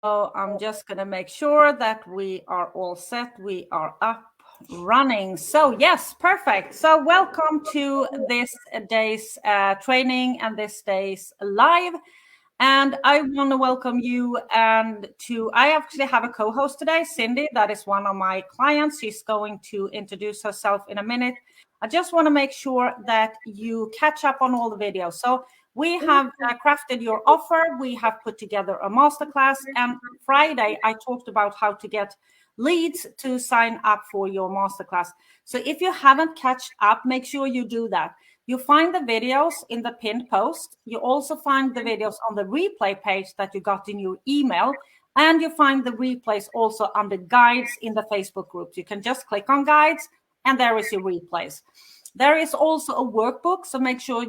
So I'm just going to make sure that we are all set. We are up running. So yes, perfect. So welcome to this day's training and this day's live. And I want to welcome you I actually have a co-host today, Cindy. That is one of my clients. She's going to introduce herself in a minute. I just want to make sure that you catch up on all the videos. So we have crafted your offer. We have put together a masterclass. And Friday, I talked about how to get leads to sign up for your masterclass. So if you haven't catched up, make sure you do that. You find the videos in the pinned post. You also find the videos on the replay page that you got in your email. And you find the replays also under guides in the Facebook group. You can just click on guides and there is your replays. There is also a workbook. So make sure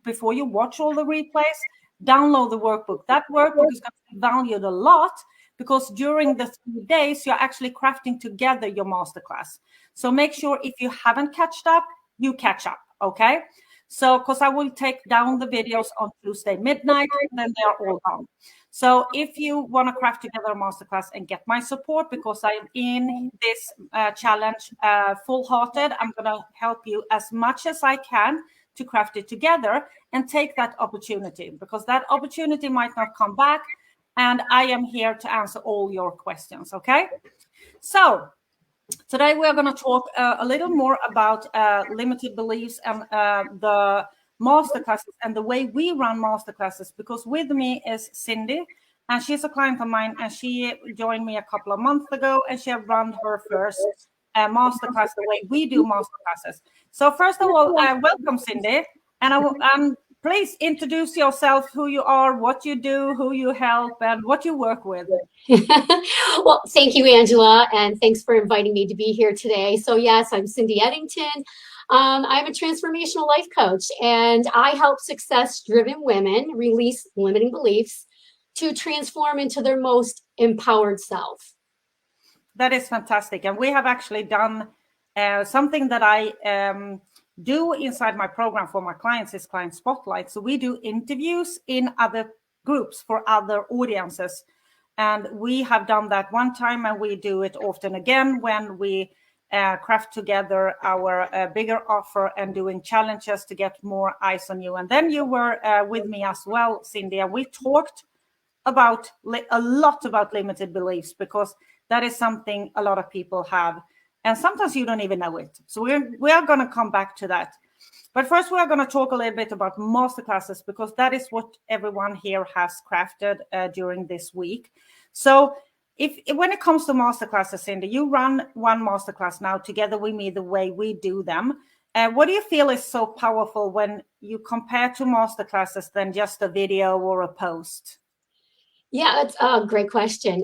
before you watch all the replays, download the workbook. That workbook is going to be valued a lot because during the 3 days, you're actually crafting together your masterclass. So make sure if you haven't catched up, you catch up, okay? So, because I will take down the videos on Tuesday midnight, and then they're all gone. So if you want to craft together a masterclass and get my support, because I'm in this challenge full-hearted, I'm going to help you as much as I can to craft it together and take that opportunity, because that opportunity might not come back. And I am here to answer all your questions, okay? So today we are going to talk a little more about limited beliefs and the masterclasses and the way we run masterclasses, because with me is Cindy, and she's a client of mine, and she joined me a couple of months ago, and she had run her first masterclass the way we do masterclasses. So first of all, welcome, Cindy, and please introduce yourself, who you are, what you do, who you help, and what you work with. Well, thank you, Angela, and thanks for inviting me to be here today. So yes, I'm Cindy Eddington. I'm a transformational life coach, and I help success-driven women release limiting beliefs to transform into their most empowered self. That is fantastic. And we have actually done something that I do inside my program for my clients is Client Spotlight. So we do interviews in other groups for other audiences. And we have done that one time, and we do it often again when we craft together our bigger offer and doing challenges to get more eyes on you. And then you were with me as well, Cindy, and we talked about a lot about limited beliefs, because that is something a lot of people have, and sometimes you don't even know it. So we are going to come back to that. But first, we are going to talk a little bit about masterclasses, because that is what everyone here has crafted during this week. So when it comes to masterclasses, Cindy, you run one masterclass now together with me the way we do them. What do you feel is so powerful when you compare to masterclasses than just a video or a post? Yeah, that's a great question.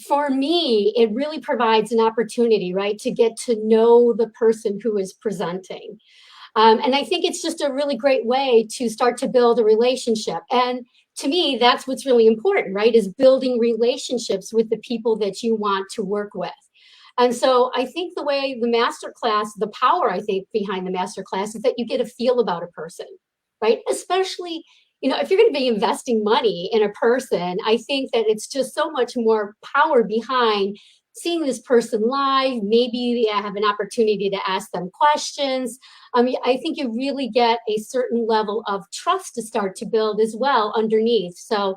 For me, it really provides an opportunity, right, to get to know the person who is presenting. And I think it's just a really great way to start to build a relationship. And to me, that's what's really important, right, is building relationships with the people that you want to work with. And so I think the way the masterclass, the power, I think, behind the masterclass is that you get a feel about a person, right? Especially, if you're going to be investing money in a person, I think that it's just so much more power behind seeing this person live. Maybe I have an opportunity to ask them questions. I think you really get a certain level of trust to start to build as well underneath. So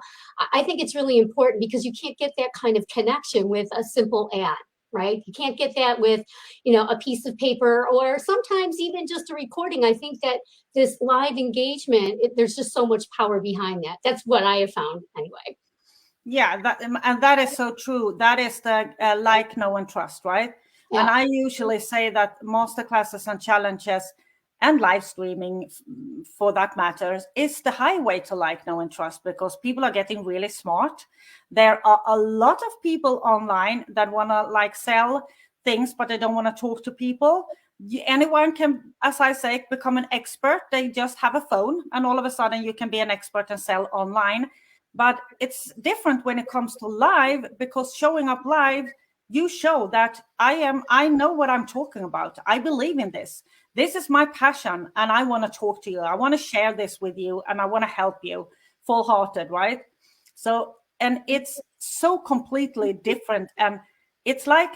I think it's really important, because you can't get that kind of connection with a simple ad, right? You can't get that with, a piece of paper, or sometimes even just a recording. I think that this live engagement, there's just so much power behind that. That's what I have found anyway. Yeah, and that is so true. That is the like, know, and trust, right? Yeah. And I usually say that masterclasses and challenges and live streaming, for that matter, is the highway to like, know, and trust, because people are getting really smart. There are a lot of people online that want to sell things, but they don't want to talk to people. Anyone can, as I say, become an expert. They just have a phone, and all of a sudden you can be an expert and sell online. But it's different when it comes to live, because showing up live, you show that I know what I'm talking about. I believe in this. This is my passion, and I want to talk to you. I want to share this with you, and I want to help you full-hearted, right? So, and it's so completely different. And it's like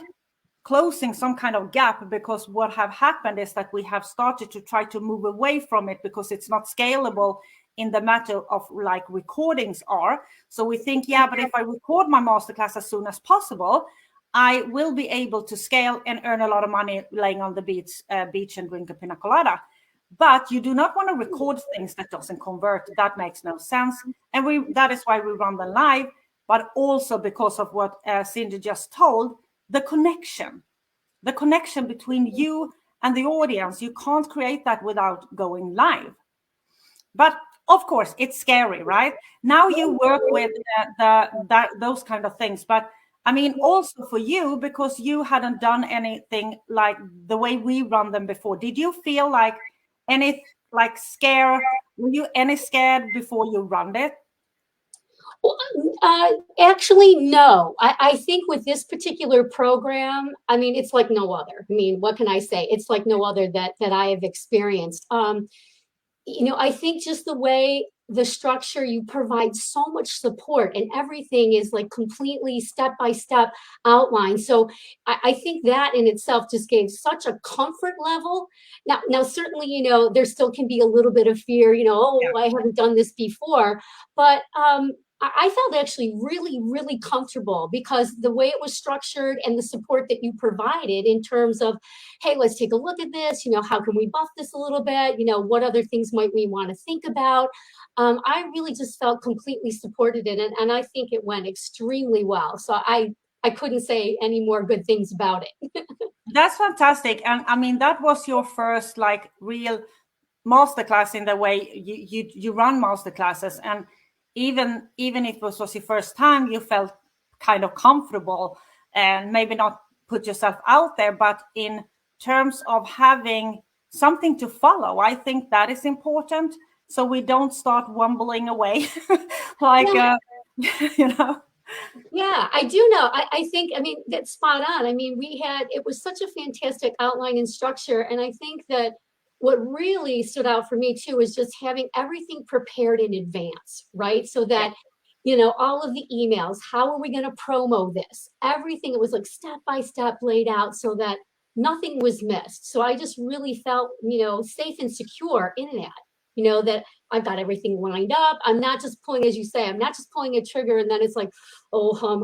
closing some kind of gap, because what have happened is that we have started to try to move away from it because it's not scalable in the matter of like recordings are. So we think, yeah, but if I record my masterclass as soon as possible, I will be able to scale and earn a lot of money laying on the beach and drink a pina colada. But you do not want to record things that doesn't convert. That makes no sense. And that is why we run them live, but also because of what Cindy just told, the connection between you and the audience. You can't create that without going live. But of course, it's scary, right? Now you work with those kind of things. But I mean, also for you, because you hadn't done anything like the way we run them before. Did you feel like any scare? Were you any scared before you run it? Well, actually, no. I think with this particular program, I mean, it's like no other. I mean, what can I say? It's like no other that I have experienced. I think just the way the structure, you provide so much support, and everything is like completely step-by-step outline. So I think that in itself just gave such a comfort level. Now certainly, there still can be a little bit of fear, oh, I haven't done this before, but I felt actually really, really comfortable because the way it was structured and the support that you provided in terms of, hey, let's take a look at this, how can we buff this a little bit, what other things might we want to think about. I really just felt completely supported in it, and I think it went extremely well. So I couldn't say any more good things about it. That's fantastic. And I mean, that was your first like real masterclass in the way you run masterclasses. And even if it was your first time, you felt kind of comfortable and maybe not put yourself out there, but in terms of having something to follow, I think that is important. So we don't start wumbling away like, Yeah. Yeah, I do know. I think, I mean, that's spot on. I mean, it was such a fantastic outline and structure. And I think that what really stood out for me too was just having everything prepared in advance, right? So that, all of the emails, how are we going to promo this? Everything, it was like step by step laid out so that nothing was missed. So I just really felt, safe and secure in that, that I've got everything lined up. I'm not just pulling, as you say, I'm not just pulling a trigger and then it's like, oh, hum,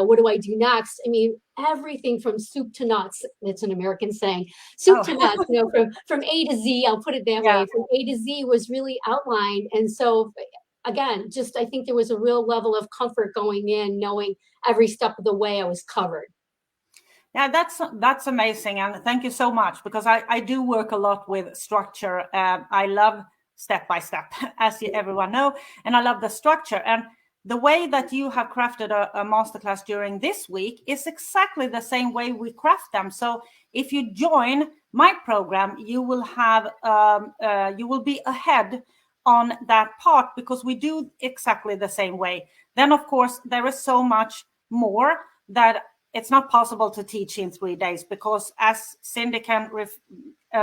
what do I do next? I mean, everything from soup to nuts, it's an American saying, soup to nuts, from A to Z, I'll put it that way, from A to Z was really outlined. And so again, just, I think there was a real level of comfort going in, knowing every step of the way I was covered. Yeah, that's amazing. And thank you so much, because I do work a lot with structure. I love step by step, as everyone know, and I love the structure. And the way that you have crafted a masterclass during this week is exactly the same way we craft them. So if you join my program, you will have you will be ahead on that part, because we do exactly the same way. Then of course there is so much more that it's not possible to teach in 3 days, because as Cindy can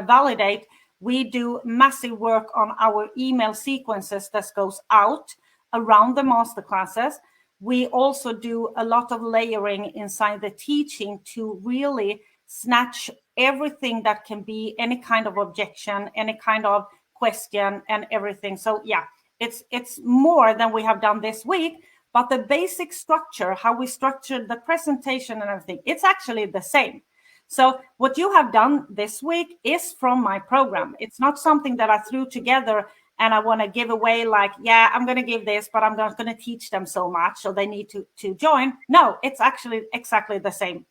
validate, we do massive work on our email sequences that goes out around the masterclasses. We also do a lot of layering inside the teaching to really snatch everything that can be any kind of objection, any kind of question, and everything. So yeah, it's more than we have done this week, but the basic structure, how we structured the presentation and everything, it's actually the same. So what you have done this week is from my program. It's not something that I threw together and I want to give away like, yeah, I'm going to give this, but I'm not going to teach them so much, so they need to join. No, it's actually exactly the same.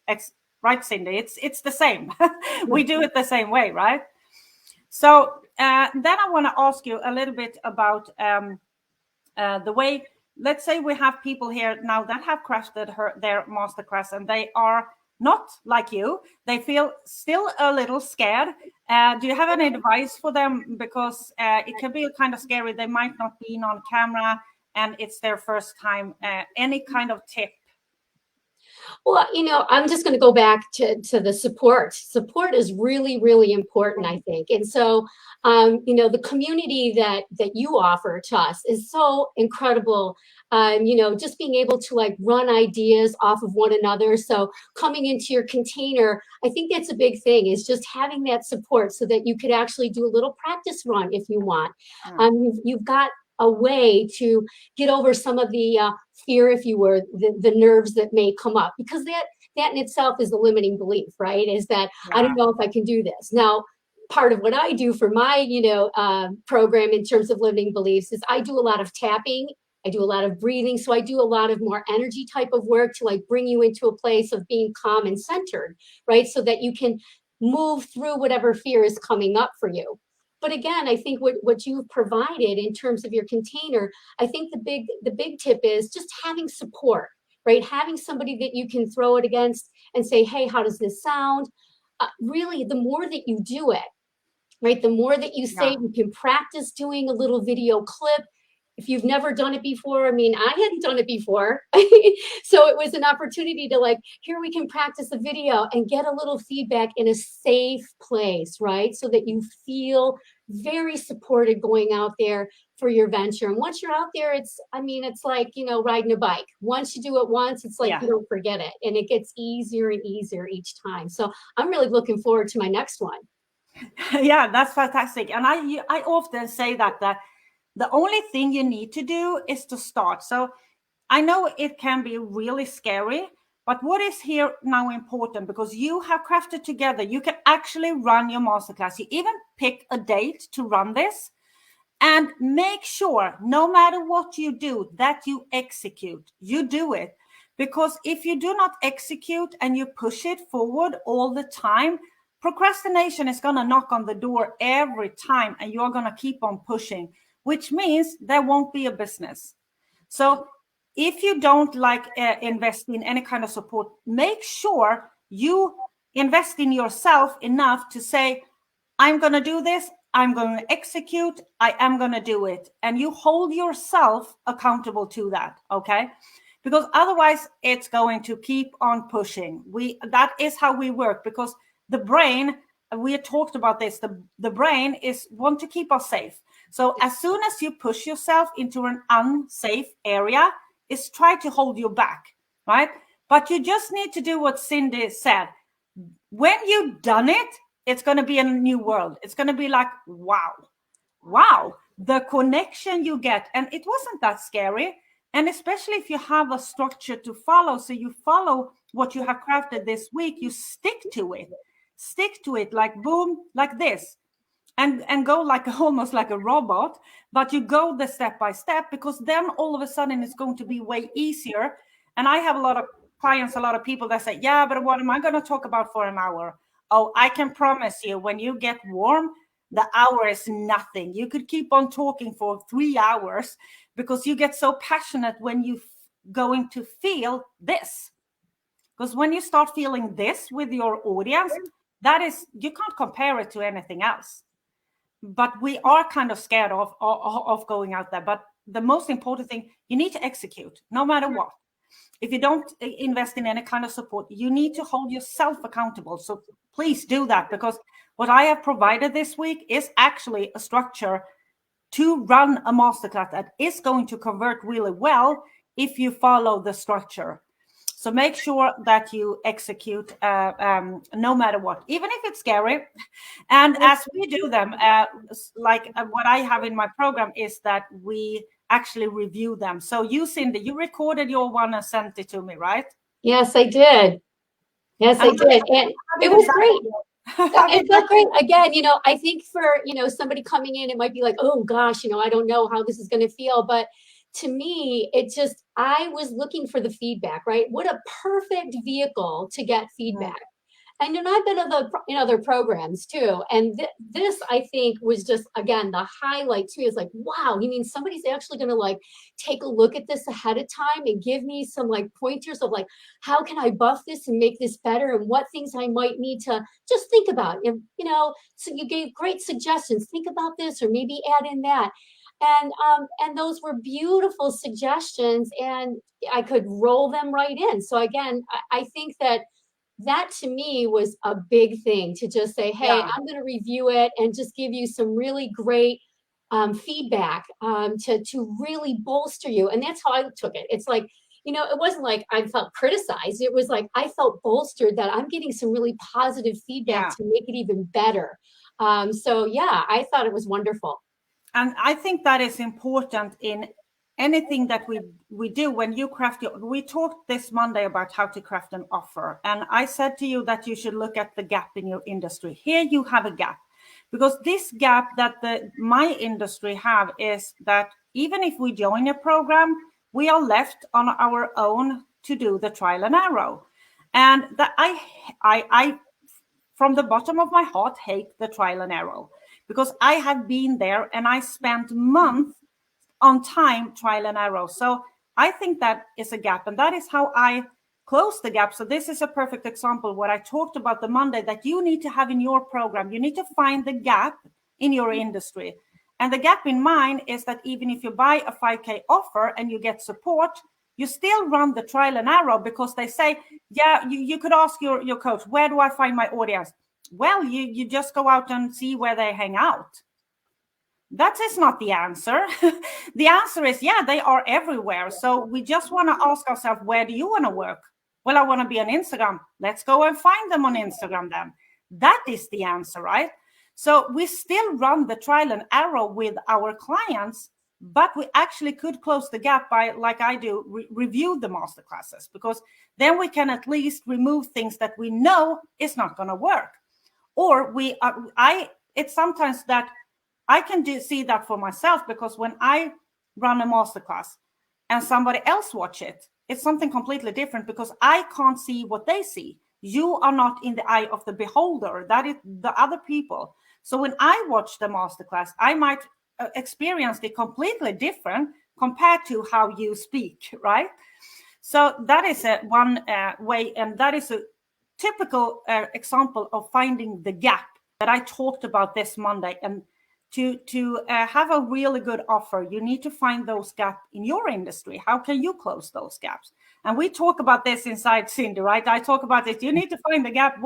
Right, Cindy? It's the same. We do it the same way, right? So then I want to ask you a little bit about the way, let's say we have people here now that have crafted their masterclass, and they are not like you. They feel still a little scared. Do you have any advice for them? Because it can be kind of scary. They might not be on camera and it's their first time. Any kind of tip? Well, I'm just going to go back to the support. Support is really, really important, I think. And so, the community that you offer to us is so incredible. Just being able to like run ideas off of one another. So coming into your container, I think that's a big thing, is just having that support so that you could actually do a little practice run if you want. You've got a way to get over some of the fear, if you were, the nerves that may come up, because that in itself is a limiting belief, right? Is that I don't know if I can do this. Now, part of what I do for my program in terms of limiting beliefs is I do a lot of tapping. I do a lot of breathing. So I do a lot of more energy type of work to like bring you into a place of being calm and centered, right? So that you can move through whatever fear is coming up for you. But again, I think what you've provided in terms of your container, I think the big tip is just having support, right? Having somebody that you can throw it against and say, hey, how does this sound? Really, the more that you do it, right? The more that you say, you can practice doing a little video clip. If you've never done it before, I mean, I hadn't done it before. So it was an opportunity to like, here we can practice a video and get a little feedback in a safe place, right? So that you feel very supported going out there for your venture. And once you're out there, it's like, riding a bike. Once you do it once, it's like, you don't forget it. And it gets easier and easier each time. So I'm really looking forward to my next one. Yeah, that's fantastic. And I often say that the only thing you need to do is to start. So I know it can be really scary, but what is here now important, because you have crafted together, you can actually run your masterclass. You even pick a date to run this, and make sure no matter what you do that you execute, you do it. Because if you do not execute and you push it forward all the time, procrastination is going to knock on the door every time, and you're going to keep on pushing, which means there won't be a business. So if you don't invest in any kind of support, make sure you invest in yourself enough to say, I'm going to do this, I'm going to execute, I am going to do it. And you hold yourself accountable to that, okay? Because otherwise it's going to keep on pushing. That is how we work, because the brain, we had talked about this, the brain want to keep us safe. So as soon as you push yourself into an unsafe area, it's try to hold you back, right? But you just need to do what Cindy said. When you've done it, it's going to be a new world. It's going to be like, wow, the connection you get. And it wasn't that scary. And especially if you have a structure to follow, so you follow what you have crafted this week, you stick to it like boom, like this, and go like almost like a robot, but you go the step by step, because then all of a sudden it's going to be way easier. And I have a lot of clients, a lot of people that say, yeah, but what am I going to talk about for an hour? Oh, I can promise you, when you get warm, the hour is nothing. You could keep on talking for 3 hours, because you get so passionate when you going to feel this. Because when you start feeling this with your audience, that is, you can't compare it to anything else. But we are kind of scared of going out there. But the most important thing, you need to execute no matter what. If you don't invest in any kind of support, you need to hold yourself accountable. So please do that, because what I have provided this week is actually a structure to run a masterclass that is going to convert really well if you follow the structure. So make sure that you execute no matter what, even if it's scary. And as we do them, what I have in my program is that we actually review them. So you, Cindy, you recorded your one and sent it to me, right? Yes, I did. Yes, I did. And it was great. It felt great. Again, I think for, somebody coming in, it might be like, oh gosh, I don't know how this is going to feel. But to me, I was looking for the feedback, right? What a perfect vehicle to get feedback. And I've been in other programs too. And this, I think, was just, again, the highlight to me is like, wow, you mean somebody's actually going to like take a look at this ahead of time and give me some like pointers of like, how can I buff this and make this better, and what things I might need to just think about. And, so you gave great suggestions. Think about this, or maybe add in that. And those were beautiful suggestions, and I could roll them right in. So again, I think that to me was a big thing, to just say, hey, Yeah. I'm going to review it and just give you some really great feedback to really bolster you. And that's how I took it. It's like, it wasn't like I felt criticized. It was like I felt bolstered that I'm getting some really positive feedback Yeah. to make it even better. So yeah, I thought it was wonderful. And I think that is important in anything that we do. When you craft we talked this Monday about how to craft an offer, and I said to you that you should look at the gap in your industry. Here you have a gap, because this gap that my industry have is that even if we join a program, we are left on our own to do the trial and error. And that I from the bottom of my heart hate the trial and error, because I have been there and I spent months on time trial and error. So I think that is a gap, and that is how I close the gap. So this is a perfect example what I talked about the Monday, that you need to have in your program. You need to find the gap in your industry. And the gap in mine is that even if you buy a 5K offer and you get support, you still run the trial and error, because they say, yeah, you could ask your coach, where do I find my audience? Well, you just go out and see where they hang out. That is not the answer. The answer is, yeah, they are everywhere. So we just want to ask ourselves, where do you want to work? Well, I want to be on Instagram. Let's go and find them on Instagram then. That is the answer, right? So we still run the trial and error with our clients, but we actually could close the gap by, like I do, review the masterclasses, because then we can at least remove things that we know is not going to work. Or it's sometimes that I can see that for myself, because when I run a masterclass and somebody else watch it, it's something completely different, because I can't see what they see. You are not in the eye of the beholder. That is the other people. So when I watch the masterclass, I might experience it completely different compared to how you speak, right? So that is one way, and that is a typical example of finding the gap that I talked about this Monday. And to have a really good offer, you need to find those gaps in your industry. How can you close those gaps? And we talk about this inside Cindy, right? I talk about it. You need to find the gap,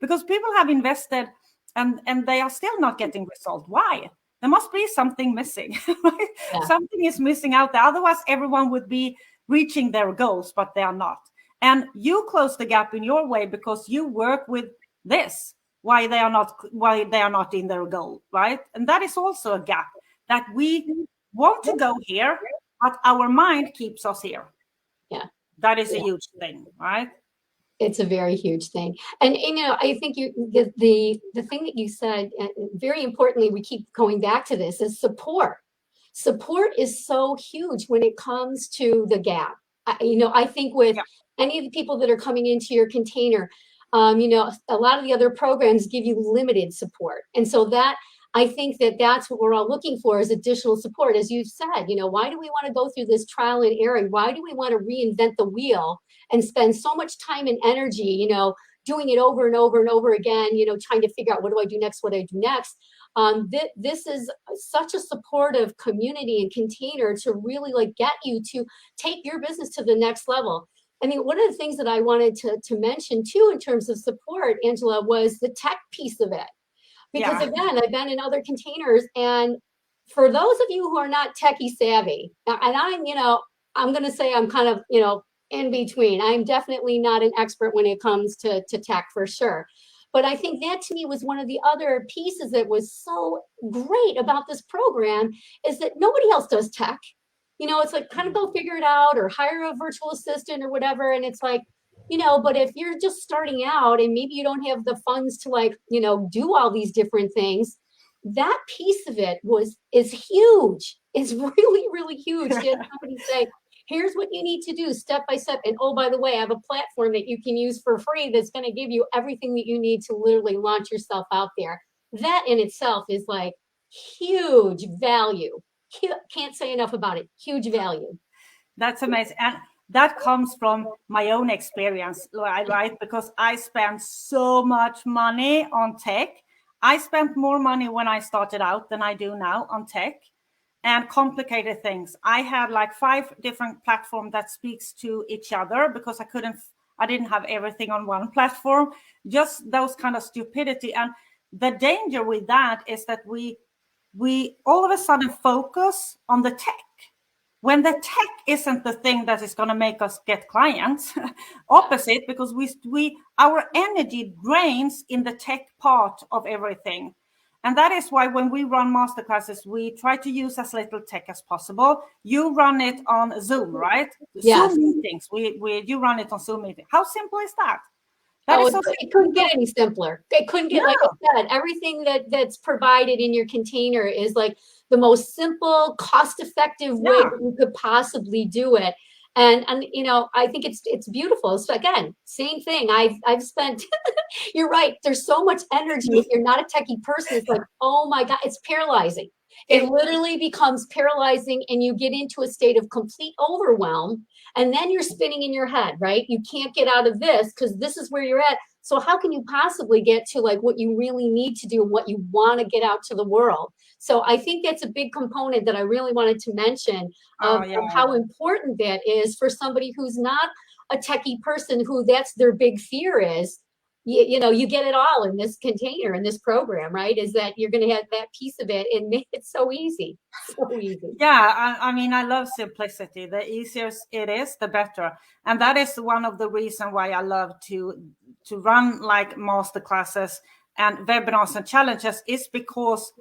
because people have invested and they are still not getting results. Why? There must be something missing. Right? Yeah. Something is missing out there. Otherwise, everyone would be reaching their goals, but they are not. And you close the gap in your way because you work with this, why they are not in their goal, right? And that is also a gap, that we want to go here, but our mind keeps us here. Yeah. That is a huge thing, right? It's a very huge thing. And I think the thing that you said, very importantly, we keep going back to this, is support. Support is so huge when it comes to the gap. I think with Yeah. any of the people that are coming into your container, a lot of the other programs give you limited support. And so that, I think that's what we're all looking for, is additional support. As you said, why do we want to go through this trial and error? Why do we want to reinvent the wheel and spend so much time and energy, doing it over and over and over again, trying to figure out, what do I do next? What do I do next? This is such a supportive community and container to really get you to take your business to the next level. I mean, one of the things that I wanted to mention too, in terms of support, Angela, was the tech piece of it. Because again, I've been in other containers, and for those of you who are not techie savvy, and I'm going to say I'm kind of, in between. I'm definitely not an expert when it comes to tech, for sure. But I think that to me was one of the other pieces that was so great about this program, is that nobody else does tech. It's like, kind of go figure it out, or hire a virtual assistant or whatever. And it's like, but if you're just starting out and maybe you don't have the funds to do all these different things, that piece of it is huge. It's really, really huge to have somebody say, here's what you need to do step by step. And oh, by the way, I have a platform that you can use for free that's going to give you everything that you need to literally launch yourself out there. That in itself is huge value. Can't say enough about it. Huge value. That's amazing. And that comes from my own experience, right? Because I spent so much money on tech. I spent more money when I started out than I do now on tech. and complicated things. I had like 5 different platforms that speaks to each other because I didn't have everything on one platform, just those kind of stupidity. And the danger with that is that we all of a sudden focus on the tech when the tech isn't the thing that is going to make us get clients. Opposite, because our energy drains in the tech part of everything. And that is why when we run masterclasses, we try to use as little tech as possible. You run it on Zoom, right? Yes. Zoom meetings. You run it on Zoom meeting. How simple is that? It couldn't get any simpler. It couldn't get, like I said, everything that's provided in your container is like the most simple, cost-effective way that you could possibly do it. And you know, I think it's beautiful. So again, same thing. I've spent you're right. There's so much energy. If you're not a techie person, it's like, oh my God, it's paralyzing. It literally becomes paralyzing, and you get into a state of complete overwhelm. And then you're spinning in your head, right? You can't get out of this because this is where you're at. So how can you possibly get to like what you really need to do and what you want to get out to the world? So I think that's a big component that I really wanted to mention of how important that is for somebody who's not a techie person, who that's their big fear is. You know, you get it all in this container, in this program, right? Is that you're going to have that piece of it and make it so easy. So easy. Yeah, I mean, I love simplicity. The easier it is, the better. And that is one of the reasons why I love to run like masterclasses and webinars and challenges, is because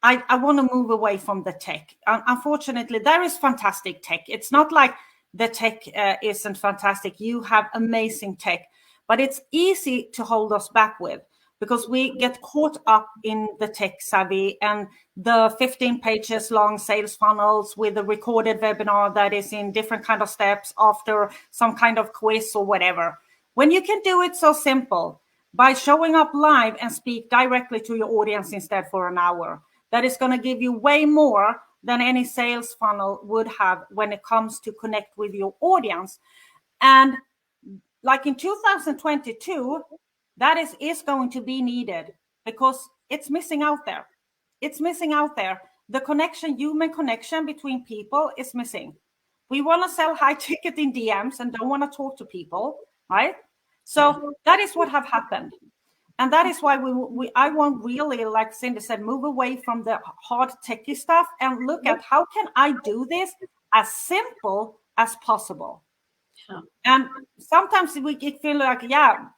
I want to move away from the tech. Unfortunately, there is fantastic tech. It's not like the tech isn't fantastic. You have amazing tech, but it's easy to hold us back with, because we get caught up in the tech savvy and the 15 pages long sales funnels with a recorded webinar that is in different kind of steps after some kind of quiz or whatever. When you can do it so simple by showing up live and speak directly to your audience instead for an hour, that is going to give you way more than any sales funnel would have when it comes to connect with your audience. And like in 2022, that is going to be needed, because it's missing out there. It's missing out there. The connection, human connection between people is missing. We want to sell high ticket in DMs and don't want to talk to people, right? So that is what have happened. And that is why I want really, like Cindy said, move away from the hard techie stuff and look at how can I do this as simple as possible. And sometimes we feel like,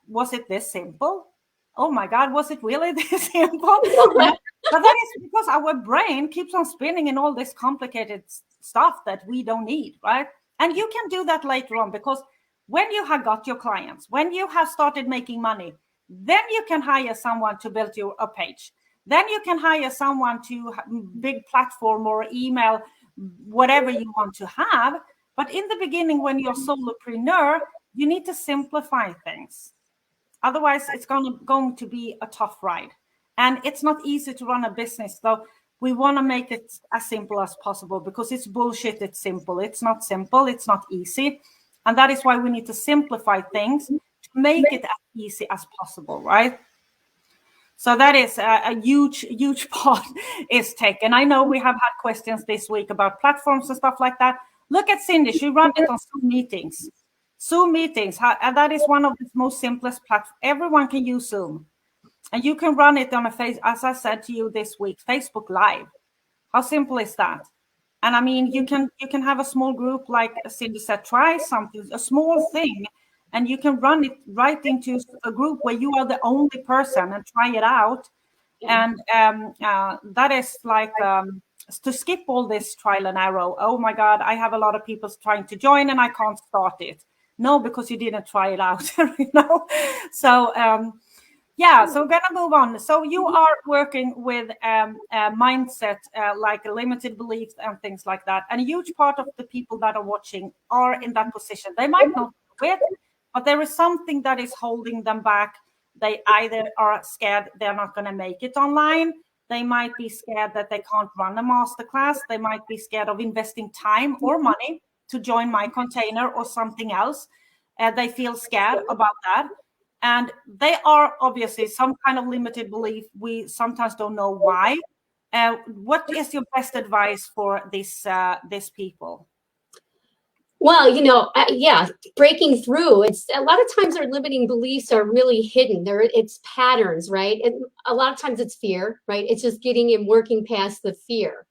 was it this simple? Oh my God, was it really this simple? But that is because our brain keeps on spinning in all this complicated stuff that we don't need, right? And you can do that later on, because when you have got your clients, when you have started making money, then you can hire someone to build you a page. Then you can hire someone to big platform or email, whatever you want to have. But in the beginning, when you're a solopreneur, you need to simplify things. Otherwise, it's going to be a tough ride. And it's not easy to run a business, though. We want to make it as simple as possible, because it's bullshit. It's simple. It's not simple. It's not easy. And that is why we need to simplify things to make it as easy as possible, right? So that is a huge part is tech. And I know we have had questions this week about platforms and stuff like that. Look at Cindy. She runs it on Zoom meetings. Zoom meetings. And that is one of the most simplest platforms. Everyone can use Zoom. And you can run it on as I said to you this week, Facebook Live. How simple is that? And I mean, you can have a small group, like Cindy said, try something, a small thing, and you can run it right into a group where you are the only person and try it out. And that is like to skip all this trial and error. Oh my God, I have a lot of people trying to join and I can't start it. No, because you didn't try it out, you know? So, so we're going to move on. So you are working with a mindset, like limited beliefs and things like that. And a huge part of the people that are watching are in that position. They might not know it, but there is something that is holding them back. They either are scared they're not going to make it online. They might be scared that they can't run a masterclass. They might be scared of investing time or money to join my container or something else. They feel scared about that. And they are obviously some kind of limited belief. We sometimes don't know why. What is your best advice for these people? Well, yeah, breaking through. It's a lot of times our limiting beliefs are really hidden. It's patterns, right? And a lot of times it's fear, right? It's just getting and working past the fear.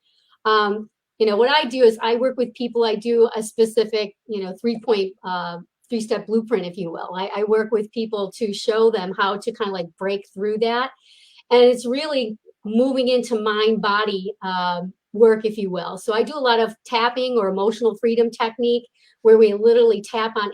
What I do is I work with people. I do a specific, 3-point, 3-step blueprint, if you will. I work with people to show them how to kind of like break through that. And it's really moving into mind body work, if you will. So I do a lot of tapping or emotional freedom technique where we literally tap on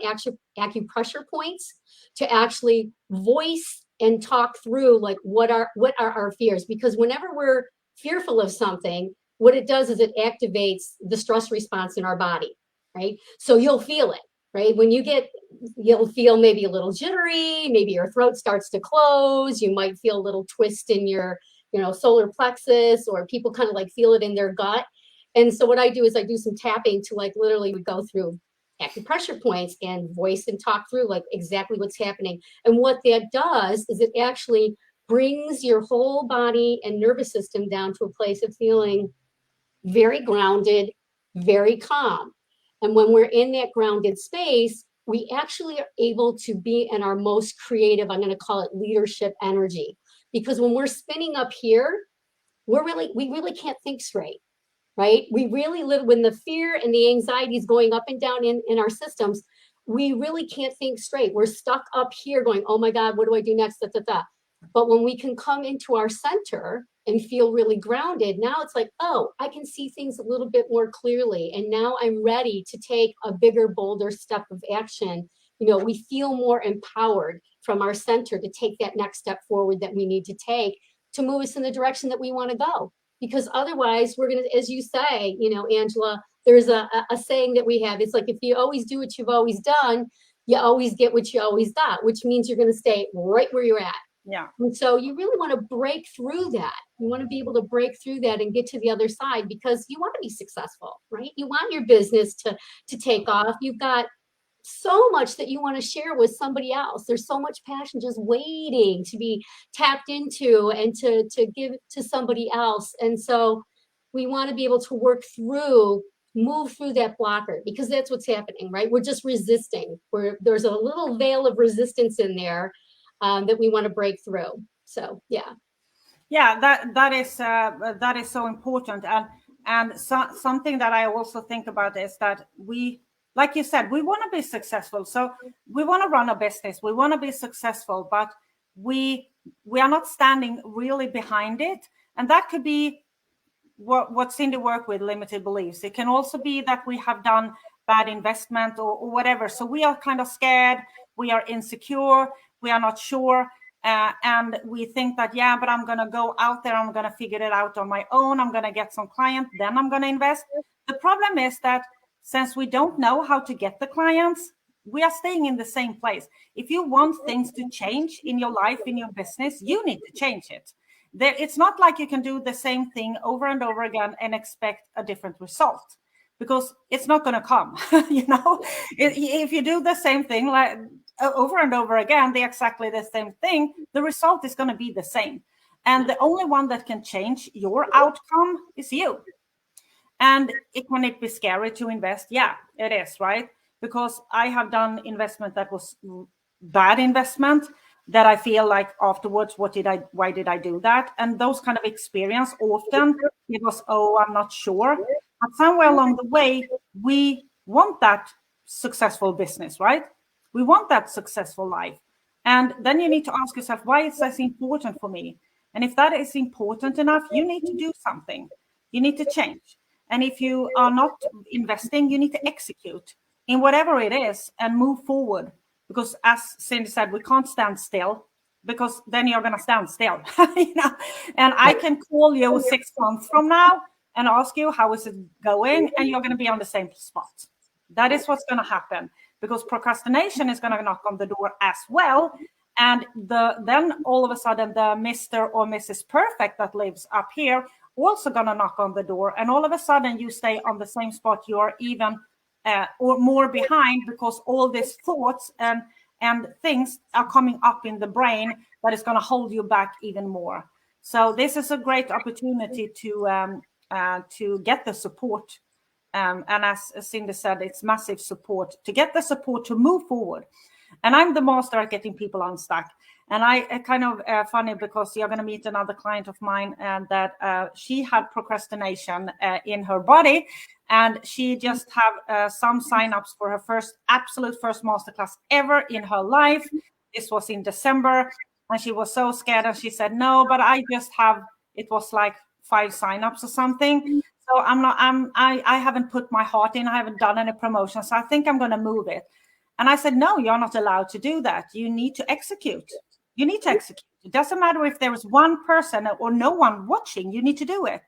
acupressure points to actually voice and talk through like what are our fears, because whenever we're fearful of something, what it does is it activates the stress response in our body, right? So you'll feel it, right? You'll feel maybe a little jittery, maybe your throat starts to close, you might feel a little twist in your solar plexus, or people kind of like feel it in their gut. And so what I do is I do some tapping to like literally we go through acupressure points and voice and talk through like exactly what's happening. And what that does is it actually brings your whole body and nervous system down to a place of feeling very grounded, very calm. And when we're in that grounded space, we actually are able to be in our most creative, I'm going to call it leadership energy. Because when we're spinning up here, we really can't think straight, right? We really live when the fear and the anxiety is going up and down in our systems. We really can't think straight. We're stuck up here going, oh my God, what do I do next? Da, da, da. But when we can come into our center and feel really grounded, now it's like, oh, I can see things a little bit more clearly. And now I'm ready to take a bigger, bolder step of action. We feel more empowered from our center to take that next step forward that we need to take to move us in the direction that we want to go. Because otherwise we're going to, as you say, Angela, there's a saying that we have. It's like, if you always do what you've always done, you always get what you always got, which means you're going to stay right where you're at. Yeah. And so you really want to break through that. You want to be able to break through that and get to the other side, because you want to be successful, right? You want your business to take off. You've got so much that you want to share with somebody else. There's so much passion just waiting to be tapped into and to give to somebody else. And so we want to be able to move through that blocker, because that's what's happening, right? We're just resisting. There's a little veil of resistance in there that we want to break through. So yeah, that is so important. And something that I also think about is that we, like you said, we want to be successful. So we want to run a business, we want to be successful, but we are not standing really behind it. And that could be what's in the work with limited beliefs. It can also be that we have done bad investment or whatever. So we are kind of scared, we are insecure, we are not sure. And we think that, yeah, but I'm going to go out there, I'm going to figure it out on my own, I'm going to get some clients, then I'm going to invest. The problem is that since we don't know how to get the clients, we are staying in the same place. If you want things to change in your life, in your business, you need to change it. It's not like you can do the same thing over and over again and expect a different result, because it's not going to come. If you do the same thing like over and over again, exactly the same thing, the result is going to be the same. And the only one that can change your outcome is you. And can it be scary to invest? Yeah, it is, right? Because I have done investment that was bad investment, that I feel like afterwards, why did I do that? And those kind of experience, often it was, oh, I'm not sure. But somewhere along the way, we want that successful business, right? We want that successful life. And then you need to ask yourself, why is this important for me? And if that is important enough, you need to do something. You need to change. And if you are not investing, you need to execute in whatever it is and move forward. Because as Cindy said, we can't stand still, because then you're going to stand still. And I can call you 6 months from now and ask you, how is it going? And you're going to be on the same spot. That is what's going to happen, because procrastination is going to knock on the door as well. And then all of a sudden, the Mr. or Mrs. Perfect that lives up here also going to knock on the door. And all of a sudden, you stay on the same spot. You are even or more behind, because all these thoughts and things are coming up in the brain that is going to hold you back even more. So this is a great opportunity to get the support. And as Cindy said, it's massive support to get the support to move forward. And I'm the master at getting people unstuck. And I kind of funny because you're going to meet another client of mine, and that she had procrastination in her body, and she just have some signups for her absolute first masterclass ever in her life. This was in December, and she was so scared, and she said, "No, but I just have." It was like 5 signups or something. So I haven't put my heart in. I haven't done any promotions. So I think I'm going to move it. And I said, no, you're not allowed to do that. You need to execute. You need to execute. It doesn't matter if there is one person or no one watching. You need to do it.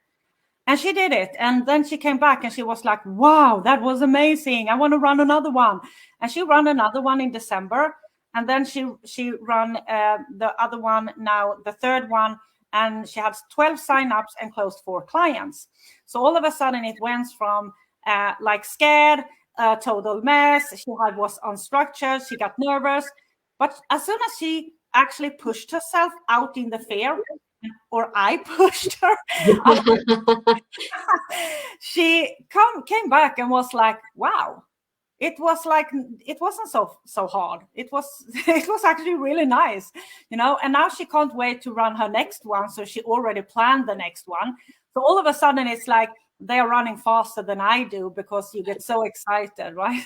And she did it. And then she came back and she was like, wow, that was amazing. I want to run another one. And she ran another one in December. And then she ran the other one now, the third one. And she had 12 signups and closed 4 clients. So all of a sudden it went from like scared, total mess. She was unstructured. She got nervous. But as soon as she actually pushed herself out in the fear, or I pushed her, she came back and was like, wow. It was like, it wasn't so hard. It was actually really nice, you know. And now she can't wait to run her next one. So she already planned the next one. So all of a sudden it's like they're running faster than I do because you get so excited, right?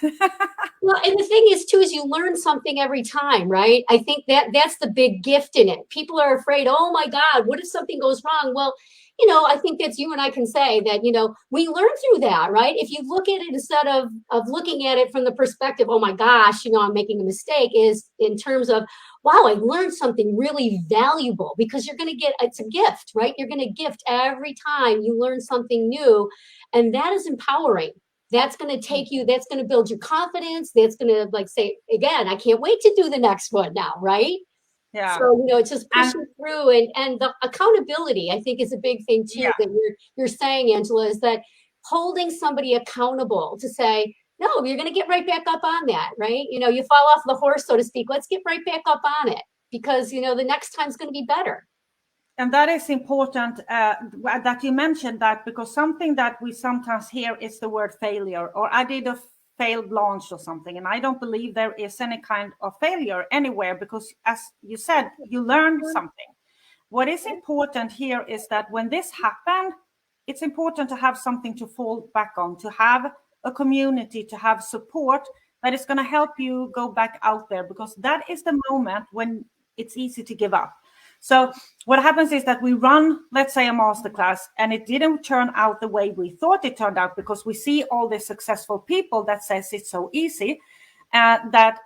Well, and the thing is, too, is you learn something every time, right? I think that's the big gift in it. People are afraid, oh my God, what if something goes wrong? Well, you know, I think that's you and I can say that, you know, we learn through that, right? If you look at it instead of looking at it from the perspective, oh my gosh, you know, I'm making a mistake, is in terms of, wow, I learned something really valuable, because you're going to get, it's a gift, right? You're going to gift every time you learn something new. And that is empowering. That's going to take you, that's going to build your confidence. That's going to like say, again, I can't wait to do the next one now, right? Yeah. So, you know, it's just pushing through, and the accountability, I think, is a big thing too, Yeah. that you're saying, Angela, is that holding somebody accountable to say, no, you're going to get right back up on that, right? You know, you fall off the horse, so to speak. Let's get right back up on it, because, you know, the next time's going to be better. And that is important that you mentioned that, because something that we sometimes hear is the word failure, or I did a failed launch or something. And I don't believe there is any kind of failure anywhere, because as you said, you learned something. What is important here is that when this happened, it's important to have something to fall back on, to have a community, to have support that is going to help you go back out there, because that is the moment when it's easy to give up. So what happens is that we run, let's say, a masterclass, and it didn't turn out the way we thought it turned out, because we see all the successful people that says it's so easy, that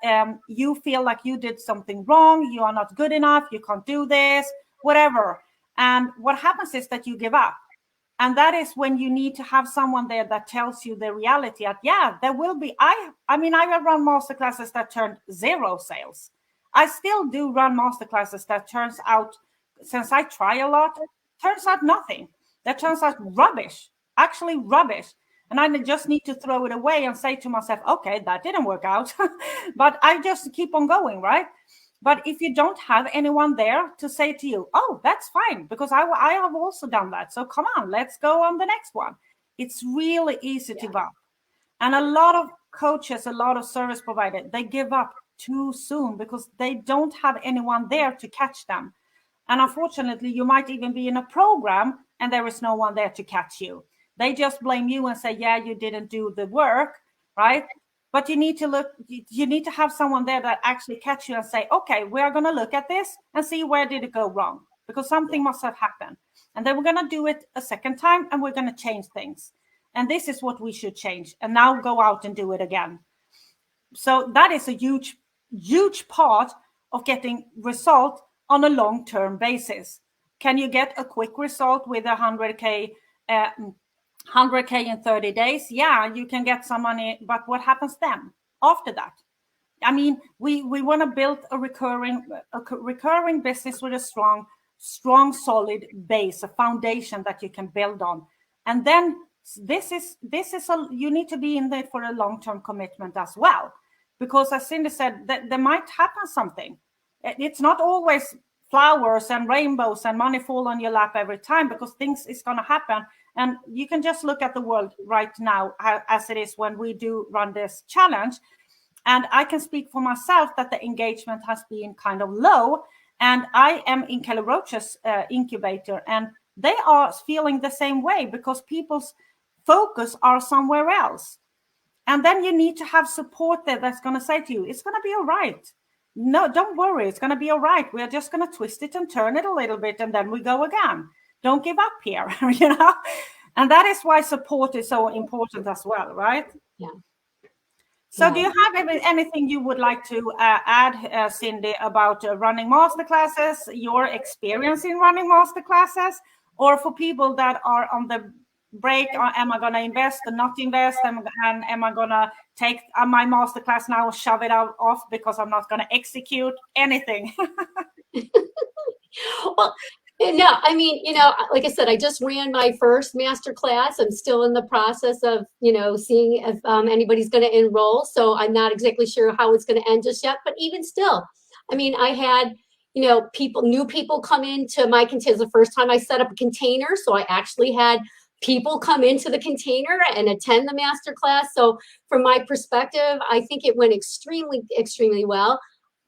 you feel like you did something wrong, you are not good enough, you can't do this, whatever. And what happens is that you give up. And that is when you need to have someone there that tells you the reality that, yeah, there will be, I mean, I have run masterclasses that turned 0 sales. I still do run masterclasses that turns out, since I try a lot, turns out nothing. That turns out rubbish, actually rubbish. And I just need to throw it away and say to myself, okay, that didn't work out. But I just keep on going, right? But if you don't have anyone there to say to you, oh, that's fine, because I have also done that. So come on, let's go on the next one. It's really easy to give up. And a lot of coaches, a lot of service providers, they give up too soon because they don't have anyone there to catch them. And unfortunately, you might even be in a program and there is no one there to catch you. They just blame you and say, yeah, you didn't do the work, right? But you need to have someone there that actually catch you and say, okay, we are going to look at this and see where did it go wrong, because something must have happened. And then we're going to do it a second time and we're going to change things. And this is what we should change. And now go out and do it again. So that is a huge, huge part of getting result on a long-term basis. Can you get a quick result with 100K in 30 days? Yeah, you can get some money, but what happens then after that? I mean, we want to build a recurring business with a strong, solid base, a foundation that you can build on. And then you need to be in there for a long-term commitment as well, because as Cindy said, that there might happen something. It's not always flowers and rainbows and money fall on your lap every time, because things is going to happen. And you can just look at the world right now as it is when we do run this challenge. And I can speak for myself that the engagement has been kind of low. And I am in Kelly Roach's incubator, and they are feeling the same way because people's focus are somewhere else. And then you need to have support there that's going to say to you, it's going to be all right. No, don't worry. It's going to be all right. We're just going to twist it and turn it a little bit, and then we go again. Don't give up here, And that is why support is so important as well, right? Yeah. So do you have anything you would like to add, Cindy, about running masterclasses, your experience in running masterclasses, or for people that are on the break, am I going to invest or not invest, and am I going to take my masterclass now, shove it off because I'm not going to execute anything? Well, no, I mean, like I said, I just ran my first masterclass. I'm still in the process of, seeing if anybody's going to enroll. So I'm not exactly sure how it's going to end just yet. But even still, I mean, I had, new people come into my container. The first time I set up a container. So I actually had people come into the container and attend the masterclass. So from my perspective, I think it went extremely, extremely well.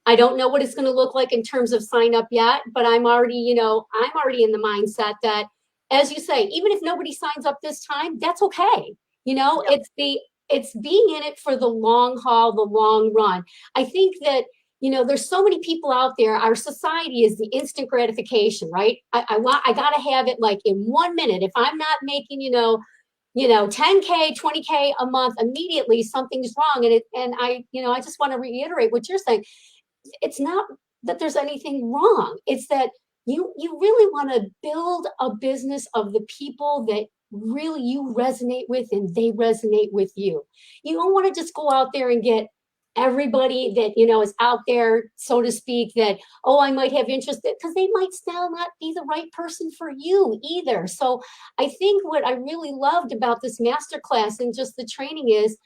I don't know what it's going to look like in terms of sign up yet, but I'm already in the mindset that, as you say, even if nobody signs up this time, that's okay. It's being in it for the long haul, the long run. I think that, there's so many people out there. Our society is the instant gratification, right? I got to have it like in 1 minute. If I'm not making, 10K, 20K a month, immediately something's wrong. And I just want to reiterate what you're saying. It's not that there's anything wrong. It's that you really want to build a business of the people that really you resonate with and they resonate with you. You don't want to just go out there and get everybody that, is out there, so to speak, that, I might have interest, because they might still not be the right person for you either. So I think what I really loved about this masterclass and just the training is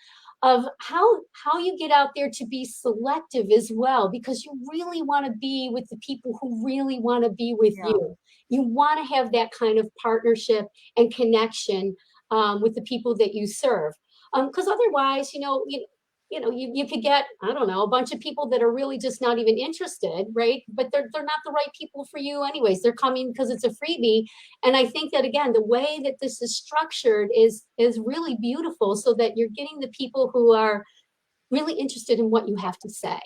of how you get out there to be selective as well, because you really want to be with the people who really want to be with you. You want to have that kind of partnership and connection with the people that you serve. Because otherwise, you could get, I don't know, a bunch of people that are really just not even interested, right? But they're not the right people for you anyways. They're coming because it's a freebie. And I think that, again, the way that this is structured is really beautiful, so that you're getting the people who are really interested in what you have to say.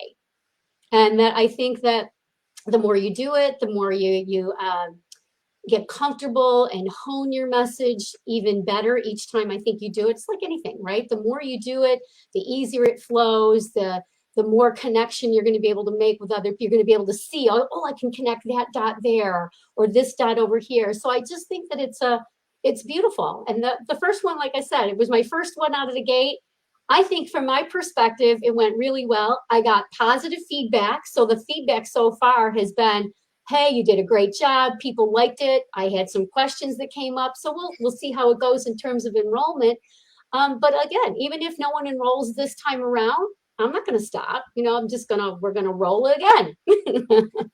And that I think that the more you do it, the more you get comfortable and hone your message even better each time I think you do it. It's like anything, right? The more you do it, the easier it flows, the more connection you're going to be able to make with other people. You're going to be able to see, I can connect that dot there or this dot over here. So I just think that it's beautiful. And the first one, like I said, it was my first one out of the gate. I think from my perspective, it went really well. I got positive feedback. So the feedback so far has been, hey, you did a great job. People liked it. I had some questions that came up. So we'll see how it goes in terms of enrollment. But again, even if no one enrolls this time around, I'm not going to stop. We're going to roll it again.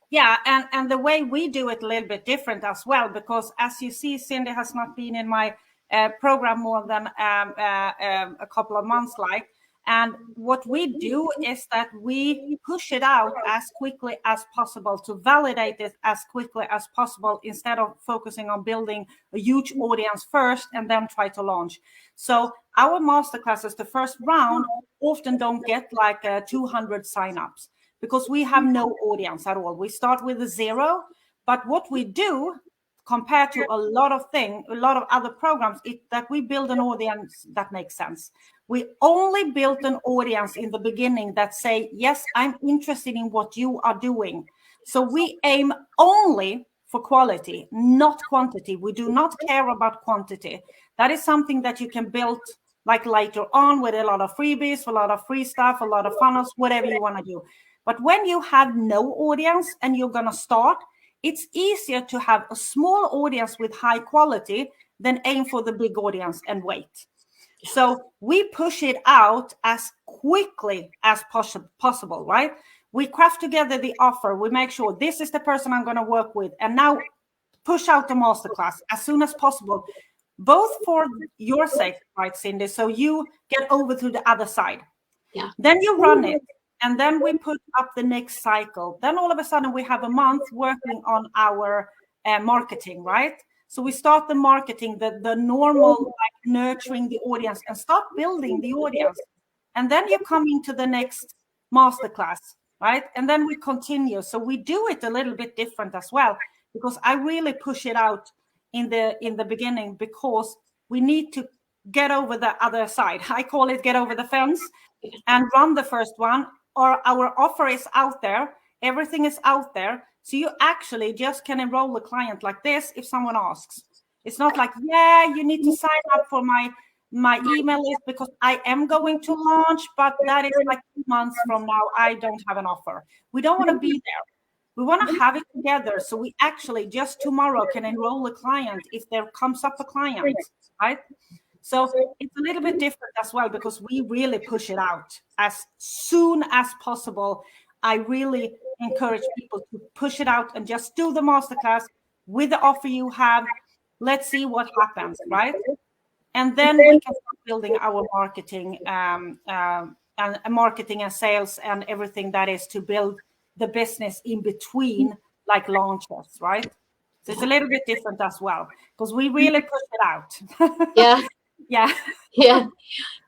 Yeah. And the way we do it a little bit different as well, because as you see, Cindy has not been in my program more than a couple of months, and what we do is that we push it out as quickly as possible to validate it as quickly as possible, instead of focusing on building a huge audience first and then try to launch. So our masterclasses, the first round, often don't get like 200 signups, because we have no audience at all. We start with a 0, but what we do compared to a lot of other programs, that we build an audience that makes sense. We only built an audience in the beginning that say, yes, I'm interested in what you are doing. So we aim only for quality, not quantity. We do not care about quantity. That is something that you can build like later on with a lot of freebies, a lot of free stuff, a lot of funnels, whatever you want to do. But when you have no audience and you're going to start, it's easier to have a small audience with high quality than aim for the big audience and wait. Yes. So we push it out as quickly as possible, right? We craft together the offer. We make sure this is the person I'm going to work with. And now push out the masterclass as soon as possible, both for your sake, right, Cindy? So you get over to the other side. Yeah. Then you run it. And then we put up the next cycle. Then all of a sudden we have a month working on our marketing, right? So we start the marketing, the normal, like nurturing the audience and start building the audience. And then you come into the next masterclass, right? And then we continue. So we do it a little bit different as well, because I really push it out in the beginning, because we need to get over the other side. I call it get over the fence and run the first one. Or our offer is out there, everything is out there. So you actually just can enroll the client like this if someone asks. It's not like, yeah, you need to sign up for my email list because I am going to launch, but that is like 2 months from now. I don't have an offer. We don't want to be there. We want to have it together. So we actually just tomorrow can enroll a client if there comes up a client, right? So it's a little bit different as well, because we really push it out as soon as possible. I really encourage people to push it out and just do the masterclass with the offer you have. Let's see what happens, right? And then we can start building our marketing and marketing and sales and everything that is to build the business in between, like launches, right? So it's a little bit different as well, because we really push it out. Yeah. Yeah. Yeah.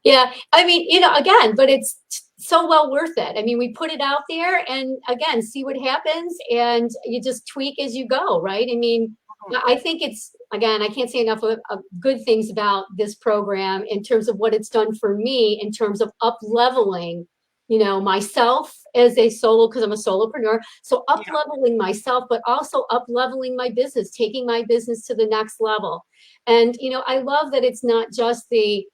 Yeah. I mean, again, but it's so well worth it. I mean, we put it out there and again, see what happens, and you just tweak as you go, right? I mean, I think it's, again, I can't say enough of good things about this program in terms of what it's done for me in terms of up leveling, myself as a solo, because I'm a solopreneur. So up leveling myself, but also up leveling my business, taking my business to the next level. And, I love that it's not just the,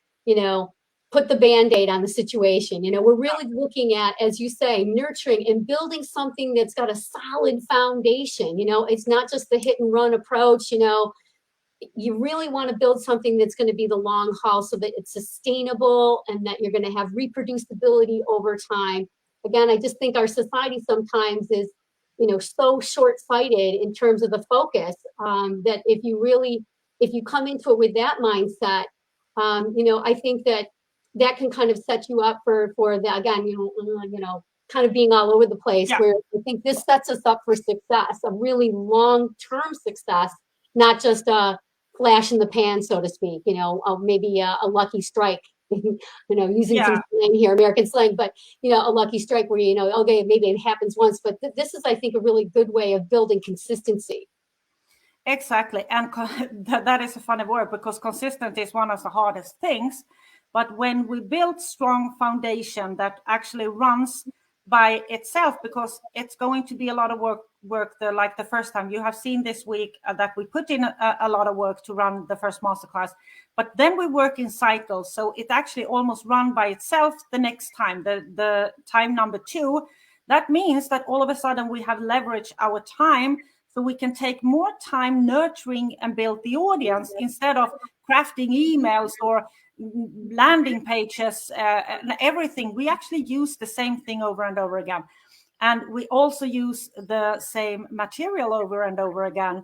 put the Band-Aid on the situation. We're really looking at, as you say, nurturing and building something that's got a solid foundation. It's not just the hit and run approach. You really want to build something that's going to be the long haul, so that it's sustainable and that you're going to have reproducibility over time. Again, I just think our society sometimes is, so short-sighted in terms of the focus, that if you come into it with that mindset, I think that can kind of set you up for the, again, kind of being all over the place, where I think this sets us up for success, a really long-term success, not just a flash in the pan, so to speak, maybe a lucky strike, using some slang here, American slang, but, a lucky strike where, okay, maybe it happens once, but this is, I think, a really good way of building consistency. Exactly. And that is a funny word, because consistent is one of the hardest things. But when we build strong foundation that actually runs by itself, because it's going to be a lot of work there, like the first time. You have seen this week that we put in a lot of work to run the first masterclass, but then we work in cycles. So it actually almost run by itself the next time, the time number 2. That means that all of a sudden we have leveraged our time, so we can take more time nurturing and build the audience instead of crafting emails or landing pages and everything. We actually use the same thing over and over again. And we also use the same material over and over again,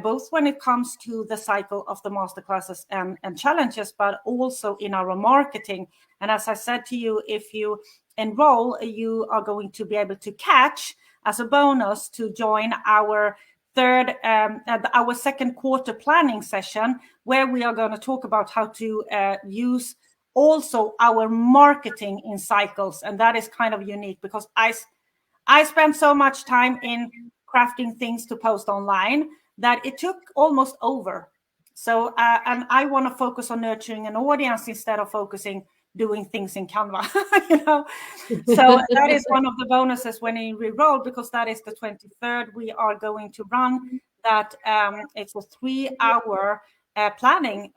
both when it comes to the cycle of the masterclasses and challenges, but also in our marketing. And as I said to you, if you enroll, you are going to be able to catch as a bonus to join our our second quarter planning session, where we are going to talk about how to use also our marketing in cycles. And that is kind of unique, because I spent so much time in crafting things to post online that it took almost over. So, and I want to focus on nurturing an audience instead of doing things in Canva, So that is one of the bonuses when you re-roll, because that is the 23rd. We are going to run that. It's a 3-hour planning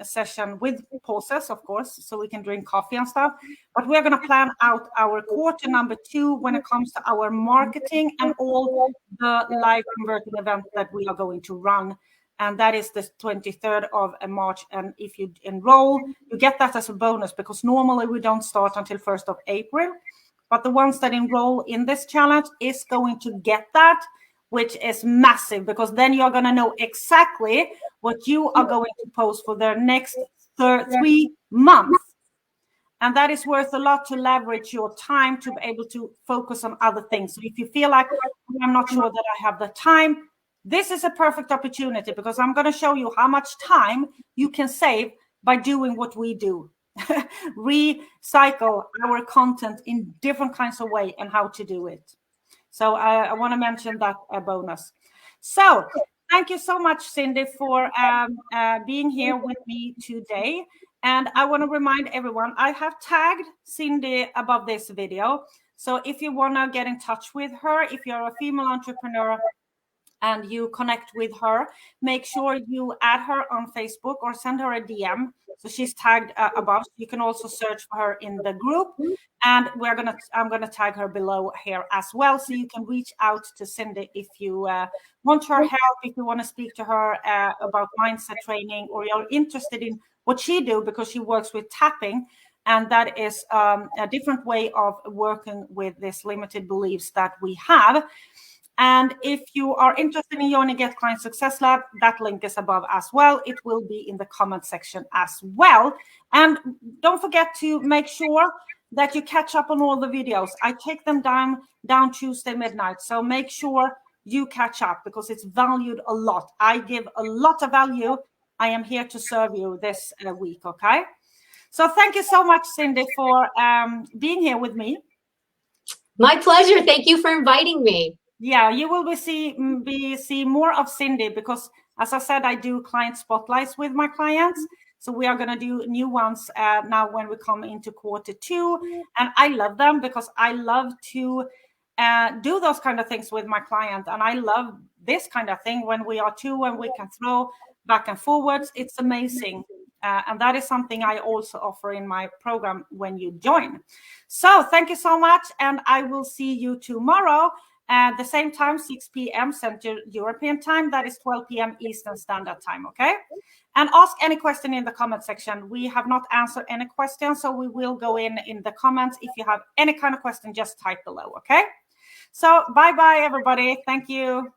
session with pauses, of course, so we can drink coffee and stuff. But we're going to plan out our quarter number 2 when it comes to our marketing and all the live converting events that we are going to run. And that is the 23rd of March. And if you enroll, you get that as a bonus, because normally we don't start until 1st of April. but the ones that enroll in this challenge is going to get that, which is massive, because then you're going to know exactly what you are going to post for the next 3 months. And that is worth a lot to leverage your time to be able to focus on other things. So if you feel like, I'm not sure that I have the time, this is a perfect opportunity, because I'm going to show you how much time you can save by doing what we do. Recycle our content in different kinds of way and how to do it. So I want to mention that bonus. So thank you so much, Cindy, for being here with me today. And I want to remind everyone, I have tagged Cindy above this video. So if you want to get in touch with her, if you're a female entrepreneur and you connect with her, make sure you add her on Facebook or send her a DM. So she's tagged above. You can also search for her in the group. And I'm gonna tag her below here as well, so you can reach out to Cindy if you want her help, if you want to speak to her about mindset training, or you're interested in what she do, because she works with tapping, and that is a different way of working with these limited beliefs that we have. And if you are interested in joining Get Client Success Lab, that link is above as well. It will be in the comment section as well. And don't forget to make sure that you catch up on all the videos. I take them down Tuesday midnight. So make sure you catch up, because it's valued a lot. I give a lot of value. I am here to serve you this week, okay? So thank you so much, Cindy, for being here with me. My pleasure. Thank you for inviting me. Yeah, you will see more of Cindy, because, as I said, I do client spotlights with my clients. So we are going to do new ones now when we come into Q2. And I love them, because I love to do those kind of things with my client. And I love this kind of thing when we are two and we can throw back and forwards. It's amazing. And that is something I also offer in my program when you join. So thank you so much. And I will see you tomorrow at the same time, 6 p.m. Central European time. That is 12 p.m. Eastern Standard Time, okay? And ask any question in the comment section. We have not answered any questions, so we will go in the comments. If you have any kind of question, just type below, okay? So bye-bye, everybody. Thank you.